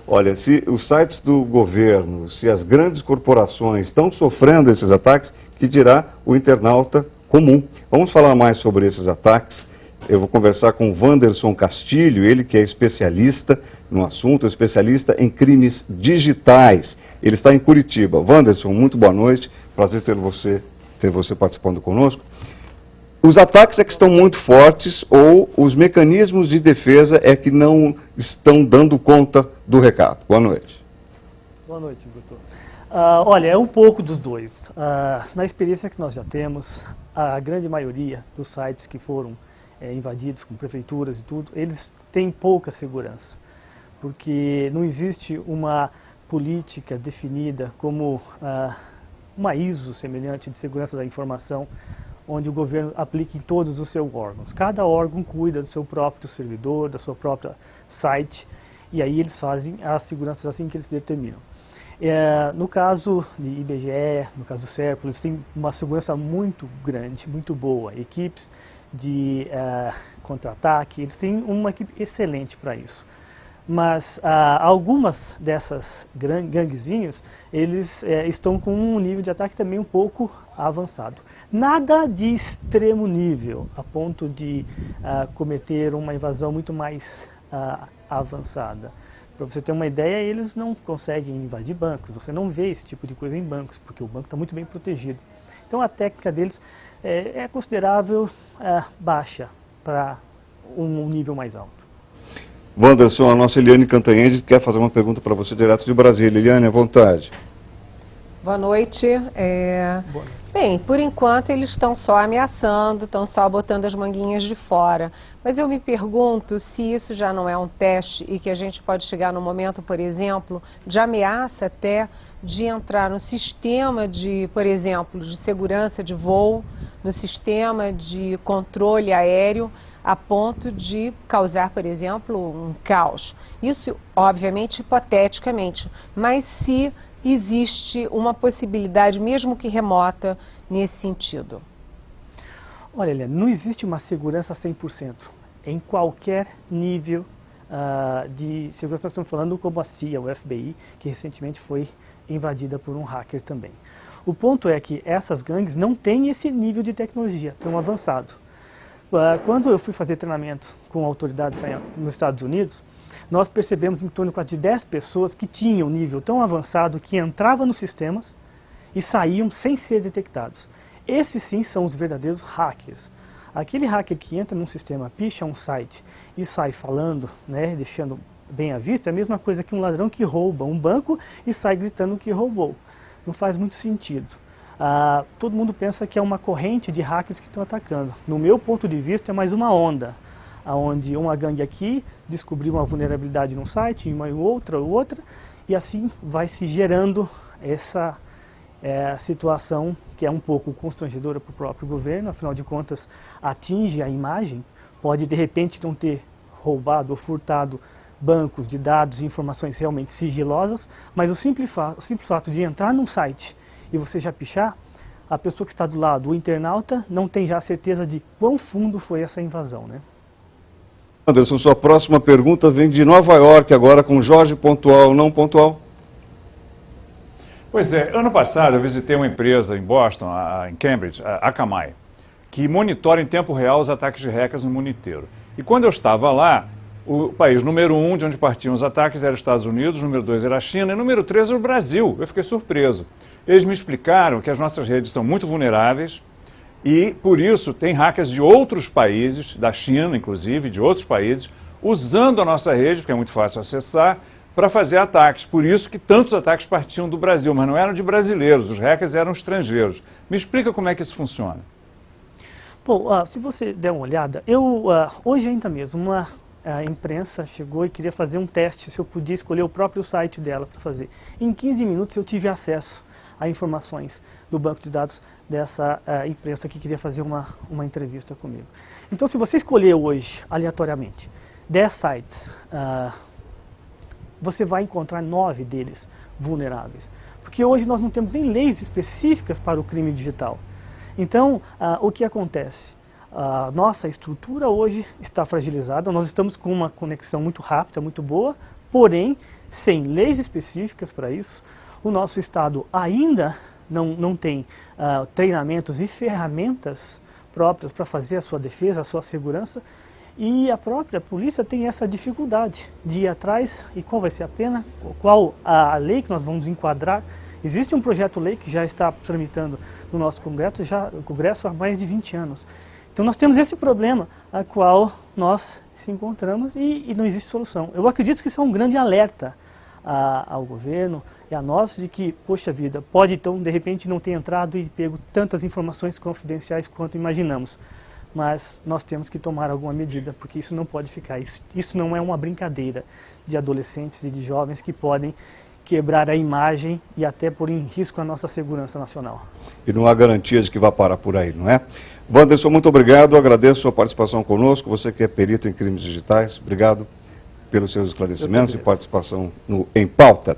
Olha, se os sites do governo, se as grandes corporações estão sofrendo esses ataques, que dirá o internauta comum. Vamos falar mais sobre esses ataques. Eu vou conversar com o Wanderson Castilho, ele que é especialista no assunto, especialista em crimes digitais. Ele está em Curitiba. Wanderson, muito boa noite. Prazer ter você participando conosco. Os ataques é que estão muito fortes ou os mecanismos de defesa é que não estão dando conta do recado? Boa noite. Boa noite, doutor. Olha, é um pouco dos dois. Na experiência que nós já temos, a grande maioria dos sites que foram invadidos com prefeituras e tudo, eles têm pouca segurança, porque não existe uma política definida como uma ISO semelhante de segurança da informação, onde o governo aplica em todos os seus órgãos. Cada órgão cuida do seu próprio servidor, da sua própria site, e aí eles fazem as seguranças assim que eles determinam. No caso de IBGE, no caso do SERPRO, eles têm uma segurança muito grande, muito boa, equipes de contra-ataque, eles têm uma equipe excelente para isso. Mas algumas dessas ganguezinhos, eles estão com um nível de ataque também um pouco avançado. Nada de extremo nível, a ponto de cometer uma invasão muito mais avançada. Para você ter uma ideia, eles não conseguem invadir bancos, você não vê esse tipo de coisa em bancos, porque o banco está muito bem protegido. Então a técnica deles é considerável baixa para um nível mais alto. Wanderson, a nossa Eliane Cantanhede quer fazer uma pergunta para você direto de Brasília. Eliane, à vontade. Boa noite. Boa noite. Bem, por enquanto eles estão só ameaçando, estão só botando as manguinhas de fora. Mas eu me pergunto se isso já não é um teste e que a gente pode chegar no momento, por exemplo, de ameaça até de entrar no sistema de, por exemplo, de segurança de voo, no sistema de controle aéreo, a ponto de causar, por exemplo, um caos. Isso, obviamente, hipoteticamente, mas se existe uma possibilidade, mesmo que remota, nesse sentido? Olha, Eliane, não existe uma segurança 100% em qualquer nível de segurança. Nós estamos falando como a CIA, o FBI, que recentemente foi invadida por um hacker também. O ponto é que essas gangues não têm esse nível de tecnologia tão avançado. Quando eu fui fazer treinamento com autoridades nos Estados Unidos, nós percebemos em torno de 10 pessoas que tinham um nível tão avançado que entravam nos sistemas e saíam sem ser detectados. Esses sim são os verdadeiros hackers. Aquele hacker que entra num sistema, picha um site e sai falando, né, deixando bem à vista, é a mesma coisa que um ladrão que rouba um banco e sai gritando que roubou. Não faz muito sentido. Todo mundo pensa que é uma corrente de hackers que estão atacando. No meu ponto de vista, é mais uma onda, onde uma gangue aqui descobriu uma vulnerabilidade num site, uma outra, e assim vai se gerando essa situação que é um pouco constrangedora para o próprio governo, afinal de contas atinge a imagem, pode de repente não ter roubado ou furtado bancos de dados e informações realmente sigilosas, mas o simples fato de entrar num site e você já pichar, a pessoa que está do lado, o internauta, não tem já a certeza de quão fundo foi essa invasão, né? Anderson, sua próxima pergunta vem de Nova York, agora com Jorge Pontual, não Pontual. Pois é, ano passado eu visitei uma empresa em Boston, em Cambridge, a Akamai, que monitora em tempo real os ataques de hackers no mundo inteiro. E quando eu estava lá, o país número 1 de onde partiam os ataques era os Estados Unidos, número 2 era a China e número 3 era o Brasil. Eu fiquei surpreso. Eles me explicaram que as nossas redes são muito vulneráveis e, por isso, tem hackers de outros países, da China inclusive, de outros países, usando a nossa rede, porque é muito fácil acessar, para fazer ataques. Por isso que tantos ataques partiam do Brasil, mas não eram de brasileiros, os hackers eram estrangeiros. Me explica como é que isso funciona. Bom, se você der uma olhada, hoje ainda mesmo, a imprensa chegou e queria fazer um teste, se eu podia escolher o próprio site dela para fazer. Em 15 minutos eu tive acesso a informações do banco de dados dessa imprensa que queria fazer uma entrevista comigo. Então, se você escolher hoje, aleatoriamente, 10 sites, você vai encontrar 9 deles vulneráveis. Porque hoje nós não temos nem leis específicas para o crime digital. Então, o que acontece? A nossa estrutura hoje está fragilizada, nós estamos com uma conexão muito rápida, muito boa, Porém, sem leis específicas para isso, o nosso Estado ainda não tem treinamentos e ferramentas próprias para fazer a sua defesa, a sua segurança, e a própria polícia tem essa dificuldade de ir atrás. E qual vai ser a pena? Qual a lei que nós vamos enquadrar? Existe um projeto-lei que já está tramitando no nosso Congresso há mais de 20 anos. Então nós temos esse problema a qual nós se encontramos e não existe solução. Eu acredito que isso é um grande alerta ao governo e a nós de que, poxa vida, pode então de repente não ter entrado e pego tantas informações confidenciais quanto imaginamos. Mas nós temos que tomar alguma medida, porque isso não pode ficar. Isso não é uma brincadeira de adolescentes e de jovens que podem quebrar a imagem e até pôr em risco a nossa segurança nacional. E não há garantia de que vai parar por aí, não é? Wanderson, muito obrigado, agradeço a sua participação conosco, você que é perito em crimes digitais, obrigado pelos seus esclarecimentos e participação no Em Pauta.